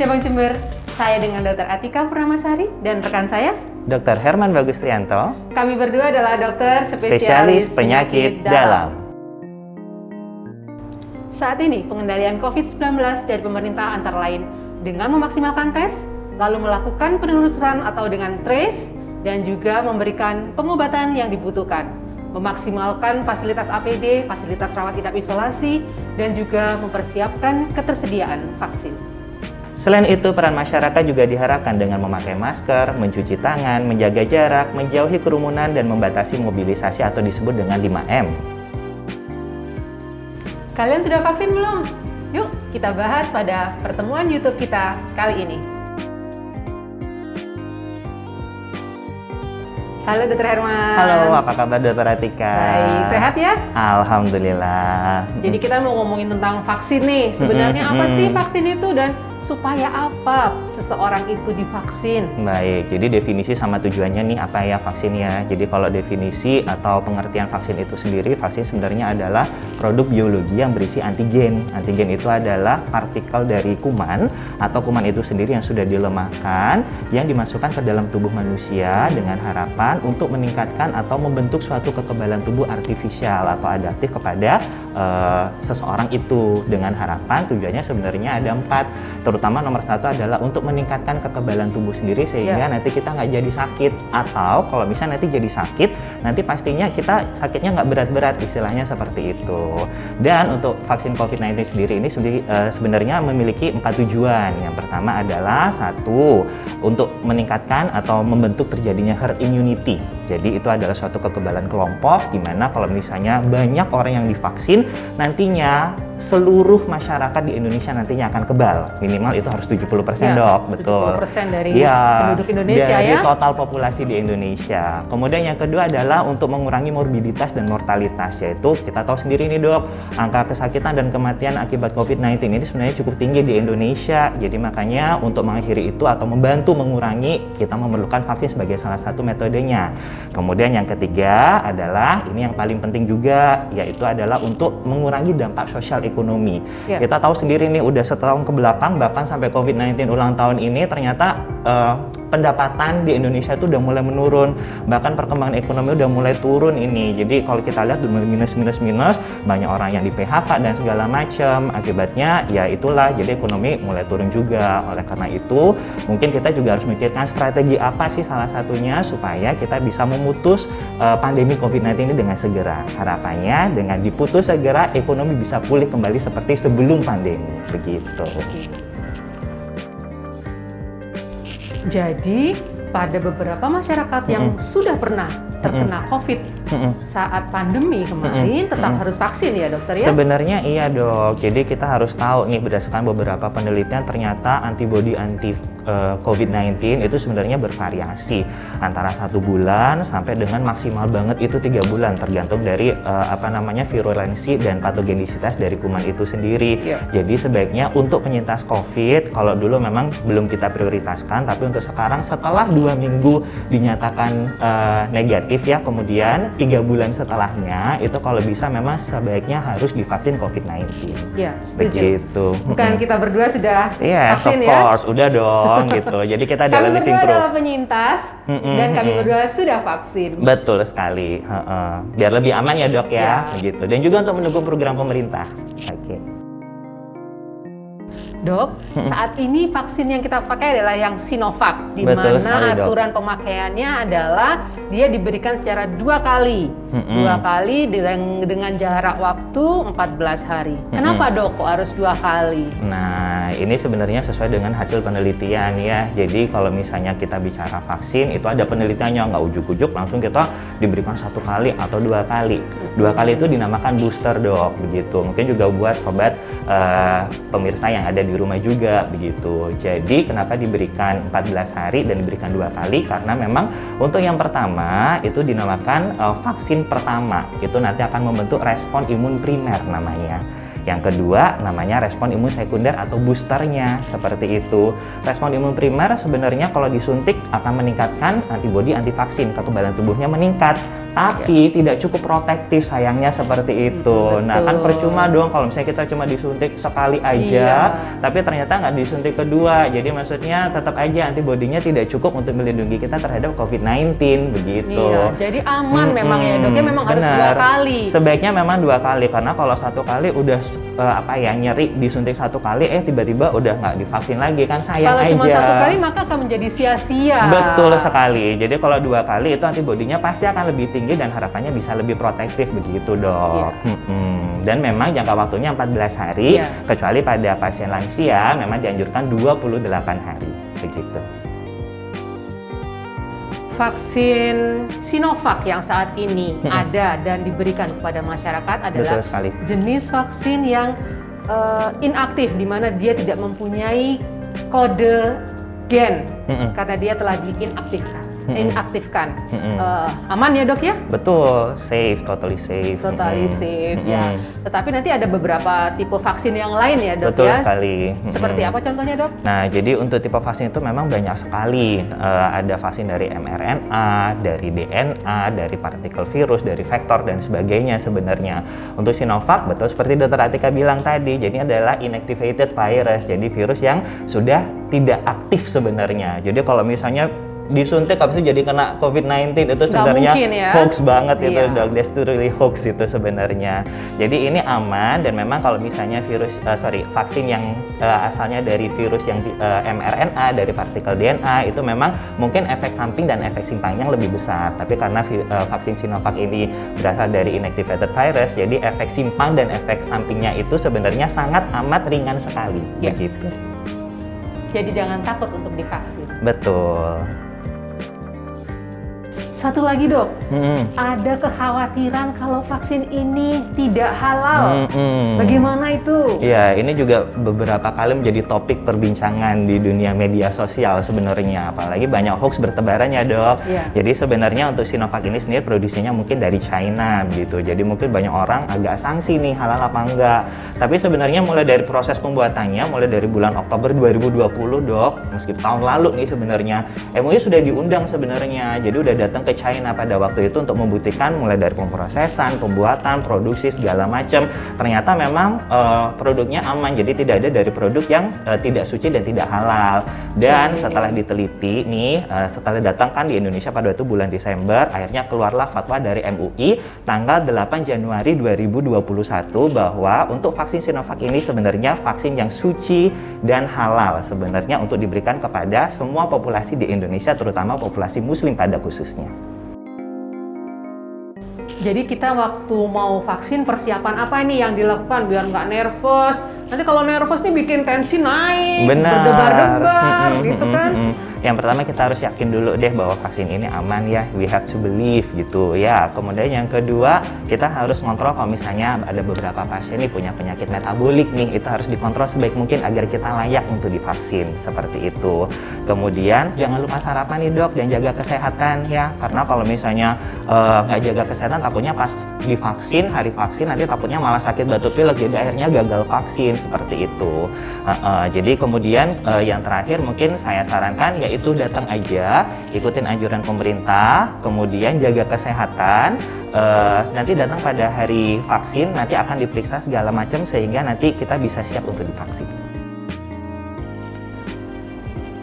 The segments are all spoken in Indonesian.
Cabang Jember. Saya dengan Dr. Atika Purnamasari dan rekan saya, Dr. Herman Bagus Trianto. Kami berdua adalah dokter Spesialis penyakit dalam. Saat ini pengendalian COVID-19 dari pemerintah antara lain dengan memaksimalkan tes, lalu melakukan penelusuran atau dengan trace, dan juga memberikan pengobatan yang dibutuhkan, memaksimalkan fasilitas APD, fasilitas rawat inap isolasi, dan juga mempersiapkan ketersediaan vaksin. Selain itu, peran masyarakat juga diharapkan dengan memakai masker, mencuci tangan, menjaga jarak, menjauhi kerumunan, dan membatasi mobilisasi atau disebut dengan 5M. Kalian sudah vaksin belum? Yuk kita bahas pada pertemuan YouTube kita kali ini. Halo Dr. Herman. Halo, apa kabar Dr. Atika? Baik, sehat ya? Alhamdulillah. Jadi kita mau ngomongin tentang vaksin nih. Sebenarnya apa sih vaksin itu dan supaya apa seseorang itu divaksin? Baik, jadi definisi sama tujuannya nih apa ya vaksinnya. Jadi kalau definisi atau pengertian vaksin itu sendiri, vaksin sebenarnya adalah produk biologi yang berisi antigen. Antigen itu adalah partikel dari kuman atau kuman itu sendiri yang sudah dilemahkan, yang dimasukkan ke dalam tubuh manusia dengan harapan untuk meningkatkan atau membentuk suatu kekebalan tubuh artifisial atau adaptif kepada seseorang itu. Dengan harapan tujuannya sebenarnya ada 4. Terutama nomor 1 adalah untuk meningkatkan kekebalan tubuh sendiri sehingga nanti kita nggak jadi sakit, atau kalau misalnya nanti jadi sakit, nanti pastinya kita sakitnya nggak berat-berat, istilahnya seperti itu. Dan untuk vaksin COVID-19 sendiri ini sebenarnya memiliki 4 tujuan. Yang pertama adalah 1, untuk meningkatkan atau membentuk terjadinya herd immunity. Jadi itu adalah suatu kekebalan kelompok di mana kalau misalnya banyak orang yang divaksin, nantinya seluruh masyarakat di Indonesia nantinya akan kebal. Minimal itu harus 70% dok, betul. 70% dari penduduk Indonesia dari ya? Total populasi di Indonesia. Kemudian yang kedua adalah untuk mengurangi morbiditas dan mortalitas, yaitu kita tahu sendiri nih dok, angka kesakitan dan kematian akibat COVID-19 ini sebenarnya cukup tinggi di Indonesia. Jadi makanya untuk mengakhiri itu atau membantu mengurangi, kita memerlukan vaksin sebagai salah satu metodenya. Kemudian yang ketiga adalah, ini yang paling penting juga, yaitu adalah untuk mengurangi dampak sosial ekonomi. Kita tahu sendiri nih udah setahun ke belakang, bahkan sampai COVID-19 ulang tahun ini ternyata pendapatan di Indonesia itu udah mulai menurun, bahkan perkembangan ekonomi udah mulai turun ini. Jadi kalau kita lihat minus, banyak orang yang di PHK dan segala macam. Akibatnya ya itulah, jadi ekonomi mulai turun juga. Oleh karena itu mungkin kita juga harus memikirkan strategi apa sih salah satunya supaya kita bisa memutus pandemi COVID-19 ini dengan segera. Harapannya dengan diputus segera, ekonomi bisa pulih kembali seperti sebelum pandemi, begitu. Jadi pada beberapa masyarakat yang sudah pernah terkena COVID saat pandemi kemarin tetap harus vaksin ya dokter ya? Sebenarnya iya dok, jadi kita harus tahu nih berdasarkan beberapa penelitian ternyata antibodi anti COVID-19 itu sebenarnya bervariasi antara 1 bulan sampai dengan maksimal banget itu 3 bulan tergantung dari virulensi dan patogenisitas dari kuman itu sendiri. Jadi sebaiknya untuk penyintas COVID, kalau dulu memang belum kita prioritaskan, tapi untuk sekarang setelah 2 minggu dinyatakan negatif ya, kemudian 3 bulan setelahnya itu kalau bisa memang sebaiknya harus divaksin COVID-19. Iya, setuju. Begitu. Bukan kita berdua sudah vaksin of course, udah dong gitu. Jadi kita adalah living proof. Kami berdua adalah penyintas dan kami berdua sudah vaksin. Betul sekali. Biar lebih aman ya dok ya, begitu. Dan juga untuk mendukung program pemerintah. Oke. Dok, saat ini vaksin yang kita pakai adalah yang Sinovac, di mana aturan pemakaiannya adalah dia diberikan secara 2 kali. 2 kali dengan jarak waktu 14 hari. Kenapa dok kok harus 2 kali? Nah, ini sebenarnya sesuai dengan hasil penelitian ya. Jadi kalau misalnya kita bicara vaksin, itu ada penelitiannya, nggak ujuk-ujuk langsung kita diberikan 1 kali atau 2 kali. 2 kali itu dinamakan booster dok, begitu. Mungkin juga buat sobat pemirsa yang ada di rumah juga, begitu. Jadi kenapa diberikan 14 hari dan diberikan 2 kali? Karena memang untuk yang pertama itu dinamakan vaksin pertama. Itu nanti akan membentuk respon imun primer namanya. Yang kedua namanya respon imun sekunder atau boosternya, seperti itu. Respon imun primer sebenarnya kalau disuntik akan meningkatkan antibodi anti vaksin, kekebalan tubuhnya meningkat, tapi tidak cukup protektif sayangnya, seperti itu. Nah kan percuma dong kalau misalnya kita cuma disuntik sekali aja, tapi ternyata nggak disuntik kedua. Jadi maksudnya tetap aja antibodinya tidak cukup untuk melindungi kita terhadap COVID-19, begitu. Iya, jadi aman memang ya dok, ya memang harus 2 kali. Sebaiknya memang 2 kali, karena kalau 1 kali udah nyeri disuntik 1 kali, tiba-tiba udah nggak divaksin lagi, kan sayang aja. Kalau cuma 1 kali maka akan menjadi sia-sia. Betul sekali. Jadi kalau 2 kali itu antibodinya pasti akan lebih tinggi dan harapannya bisa lebih protektif, begitu dok. Dan memang jangka waktunya 14 hari, kecuali pada pasien lansia memang dianjurkan 28 hari, begitu. Vaksin Sinovac yang saat ini ada dan diberikan kepada masyarakat adalah jenis vaksin yang inaktif, di mana dia tidak mempunyai kode gen karena dia telah diinaktifkan. Aman ya dok ya? Betul, safe, totally safe. Totally safe ya. Tetapi nanti ada beberapa tipe vaksin yang lain ya dok. Betul ya? sekali. Seperti apa contohnya dok? Nah jadi untuk tipe vaksin itu memang banyak sekali. Ada vaksin dari mRNA, dari DNA, dari partikel virus, dari vektor dan sebagainya sebenarnya. Untuk Sinovac betul seperti Dr. Atika bilang tadi, jadi adalah inactivated virus, jadi virus yang sudah tidak aktif sebenarnya. Jadi kalau misalnya disuntik habis itu jadi kena COVID-19 itu sebenarnya hoax banget itu dok, that's really hoax itu sebenarnya. Jadi ini aman, dan memang kalau misalnya vaksin yang asalnya dari virus yang mRNA, dari partikel DNA, itu memang mungkin efek samping dan efek simpangnya lebih besar. Tapi karena vaksin Sinovac ini berasal dari inactivated virus, jadi efek simpang dan efek sampingnya itu sebenarnya sangat amat ringan sekali, begitu. Jadi jangan takut untuk divaksin. Betul. Satu lagi dok, ada kekhawatiran kalau vaksin ini tidak halal. Bagaimana itu? Ya, ini juga beberapa kali menjadi topik perbincangan di dunia media sosial sebenarnya. Apalagi banyak hoax bertebarannya dok. Jadi sebenarnya untuk Sinovac ini sendiri produksinya mungkin dari China gitu. Jadi mungkin banyak orang agak sanksi nih halal apa enggak. Tapi sebenarnya mulai dari proses pembuatannya, mulai dari bulan Oktober 2020 dok, meski tahun lalu nih sebenarnya, MUI sudah diundang sebenarnya. Jadi udah datang ke China pada waktu itu untuk membuktikan mulai dari pemrosesan, pembuatan, produksi segala macam. Ternyata memang produknya aman, jadi tidak ada dari produk yang tidak suci dan tidak halal. Dan setelah diteliti nih, setelah datangkan di Indonesia pada waktu bulan Desember, akhirnya keluarlah fatwa dari MUI tanggal 8 Januari 2021 bahwa untuk vaksin Sinovac ini sebenarnya vaksin yang suci dan halal sebenarnya untuk diberikan kepada semua populasi di Indonesia, terutama populasi Muslim pada khususnya. Jadi kita waktu mau vaksin persiapan apa ini yang dilakukan biar nggak nervous? Nanti kalau nervous nih bikin tensi naik, berdebar-debar gitu kan? Yang pertama kita harus yakin dulu deh bahwa vaksin ini aman ya, we have to believe gitu ya. Kemudian yang kedua, kita harus kontrol kalau misalnya ada beberapa pasien nih punya penyakit metabolik nih, itu harus dikontrol sebaik mungkin agar kita layak untuk divaksin, seperti itu. Kemudian jangan lupa sarapan nih dok, dan jaga kesehatan ya, karena kalau misalnya nggak jaga kesehatan takutnya pas divaksin, hari vaksin nanti takutnya malah sakit batuk pilek, jadi akhirnya gagal vaksin, seperti itu. Jadi kemudian yang terakhir mungkin saya sarankan yaitu datang aja, ikutin anjuran pemerintah, kemudian jaga kesehatan, nanti datang pada hari vaksin, nanti akan diperiksa segala macam sehingga nanti kita bisa siap untuk divaksin.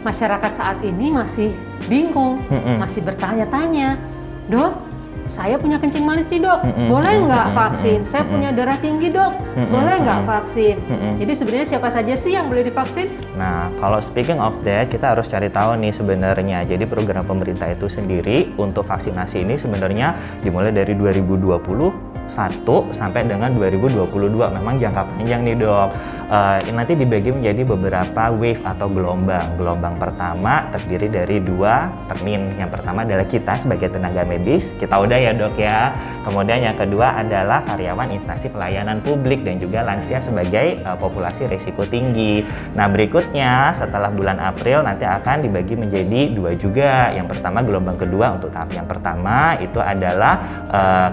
Masyarakat saat ini masih bingung, masih bertanya-tanya, dok, saya punya kencing manis nih dok, boleh nggak vaksin? Saya punya darah tinggi dok, boleh nggak vaksin? Jadi sebenarnya siapa saja sih yang boleh divaksin? Nah, kalau speaking of that, kita harus cari tahu nih sebenarnya. Jadi program pemerintah itu sendiri untuk vaksinasi ini sebenarnya dimulai dari 2021 sampai dengan 2022. Memang jangka panjang nih dok. nanti dibagi menjadi beberapa wave atau gelombang. Gelombang pertama terdiri dari 2 termin. Yang pertama adalah kita sebagai tenaga medis, kita udah ya dok ya. Kemudian yang kedua adalah karyawan instansi pelayanan publik dan juga lansia sebagai populasi risiko tinggi. Nah berikutnya setelah bulan April nanti akan dibagi menjadi 2 juga. Yang pertama gelombang kedua untuk tahap yang pertama itu adalah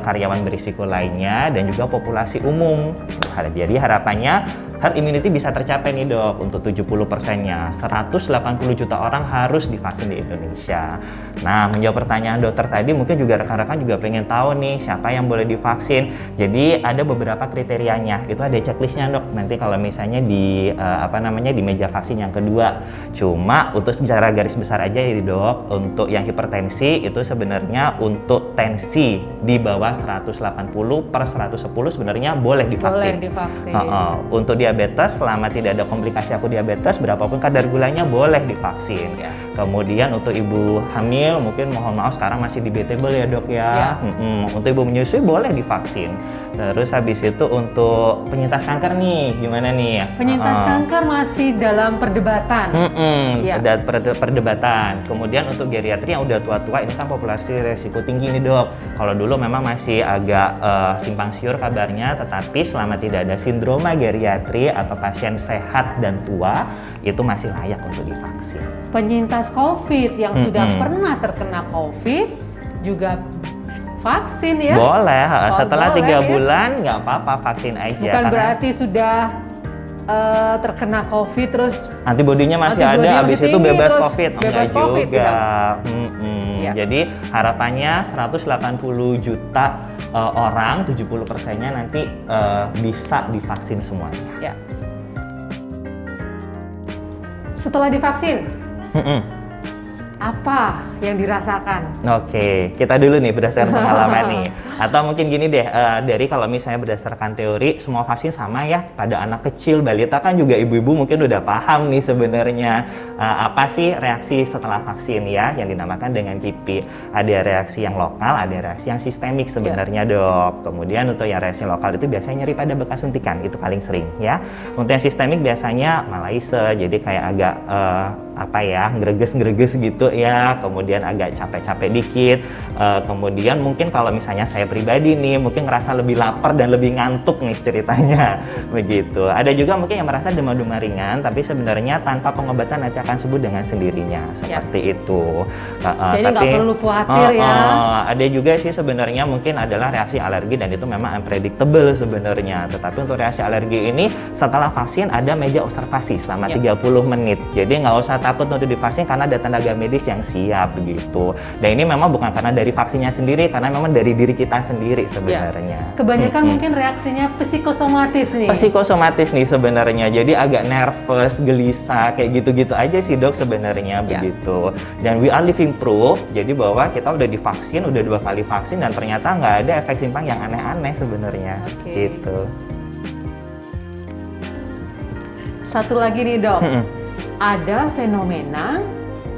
karyawan berisiko lainnya dan juga populasi umum. Jadi harapannya herd immunity bisa tercapai nih dok untuk 70%-nya. 180 juta orang harus divaksin di Indonesia. Nah, menjawab pertanyaan dokter tadi, mungkin juga rekan-rekan juga pengen tahu nih siapa yang boleh divaksin. Jadi ada beberapa kriterianya. Itu ada checklistnya dok. Nanti kalau misalnya di di meja vaksin yang kedua. Cuma untuk secara garis besar aja ya dok, untuk yang hipertensi itu sebenarnya untuk tensi di bawah 180/110 sebenarnya boleh divaksin. Boleh divaksin. Untuk diabetes, selama tidak ada komplikasi akut diabetes, berapapun kadar gulanya boleh divaksin. Ya. Kemudian untuk ibu hamil, mungkin mohon maaf sekarang masih debatable ya dok ya. Untuk ibu menyusui boleh divaksin. Terus habis itu untuk penyintas kanker nih, gimana nih? Penyintas kanker masih dalam perdebatan. Ada perdebatan. Kemudian untuk geriatri yang udah tua-tua, ini kan populasi resiko tinggi nih dok. Kalau dulu memang masih agak simpang siur kabarnya, tetapi selama tidak ada sindroma geriatri atau pasien sehat dan tua, itu masih layak untuk divaksin. Penyintas COVID yang sudah pernah terkena COVID juga vaksin ya? Boleh, setelah 3 ya? bulan nggak apa-apa vaksin aja. Bukan berarti sudah terkena COVID terus antibodinya masih ada, habis itu bebas COVID. Bebas COVID juga. Ya. Jadi harapannya 180 juta orang, 70%-nya nanti bisa divaksin semuanya. Ya. Setelah divaksin, apa yang dirasakan? Oke, kita dulu nih berdasarkan pengalaman nih. Atau mungkin gini deh, dari kalau misalnya berdasarkan teori, semua vaksin sama ya. Pada anak kecil, balita kan juga ibu-ibu mungkin udah paham nih sebenarnya apa sih reaksi setelah vaksin ya, yang dinamakan dengan KIPI. Ada reaksi yang lokal, ada reaksi yang sistemik sebenarnya dok. Kemudian untuk yang reaksi lokal itu biasanya nyeri pada bekas suntikan, itu paling sering ya. Untuk yang sistemik biasanya malaise, jadi kayak agak greges-greges gitu ya. Kemudian agak capek-capek dikit. Kemudian mungkin kalau misalnya saya pribadi nih mungkin ngerasa lebih lapar dan lebih ngantuk nih ceritanya begitu. Ada juga mungkin yang merasa demam-demam ringan tapi sebenarnya tanpa pengobatan nanti akan sembuh dengan sendirinya seperti itu. Jadi nggak perlu khawatir ya. Ada juga sih sebenarnya mungkin adalah reaksi alergi dan itu memang unpredictable sebenarnya. Tetapi untuk reaksi alergi ini setelah vaksin ada meja observasi selama 30 menit. Jadi nggak usah takut untuk divaksin karena ada tenaga medis yang siap begitu. Dan ini memang bukan karena dari vaksinnya sendiri, karena memang dari diri kita sendiri sebenarnya. Ya. Kebanyakan mungkin reaksinya psikosomatis nih. Psikosomatis nih sebenarnya. Jadi agak nervous, gelisah, kayak gitu-gitu aja sih dok sebenarnya begitu. Dan we are living proof. Jadi bahwa kita udah divaksin, udah 2 kali vaksin dan ternyata nggak ada efek simpang yang aneh-aneh sebenarnya. Gitu. Satu lagi nih dok. Ada fenomena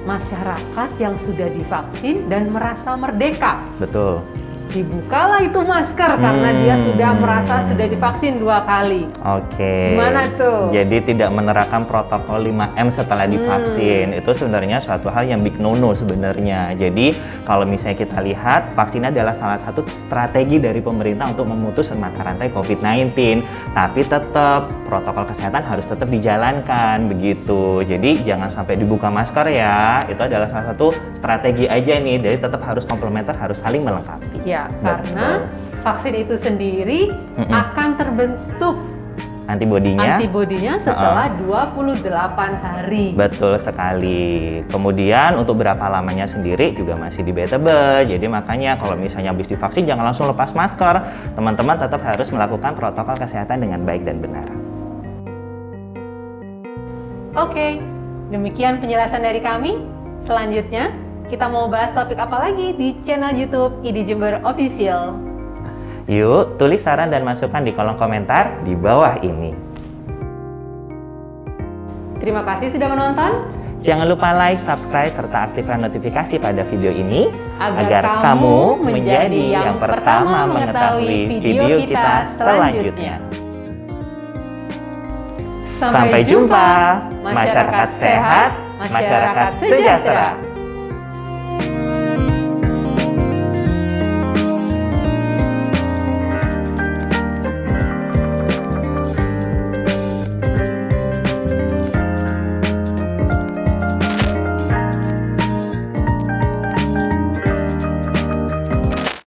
masyarakat yang sudah divaksin dan merasa merdeka. Betul. Dibukalah itu masker karena dia sudah merasa sudah divaksin 2 kali. Oke. Gimana tuh? Jadi tidak menerapkan protokol 5M setelah divaksin. Itu sebenarnya suatu hal yang big no-no sebenarnya. Jadi kalau misalnya kita lihat, vaksin adalah salah satu strategi dari pemerintah untuk memutus mata rantai COVID-19. Tapi tetap protokol kesehatan harus tetap dijalankan begitu. Jadi jangan sampai dibuka masker ya. Itu adalah salah satu strategi aja nih. Jadi tetap harus komplementer, harus saling melengkapi. Ya, karena vaksin itu sendiri akan terbentuk antibodinya setelah 28 hari. Betul sekali. Kemudian untuk berapa lamanya sendiri juga masih debatable. Jadi makanya kalau misalnya habis divaksin jangan langsung lepas masker. Teman-teman tetap harus melakukan protokol kesehatan dengan baik dan benar. Oke, demikian penjelasan dari kami. Selanjutnya kita mau bahas topik apa lagi di channel YouTube ID Jember Official. Yuk, tulis saran dan masukan di kolom komentar di bawah ini. Terima kasih sudah menonton. Jangan lupa like, subscribe, serta aktifkan notifikasi pada video ini agar kamu menjadi yang pertama mengetahui video kita selanjutnya. Sampai jumpa. Masyarakat sehat, masyarakat sejahtera.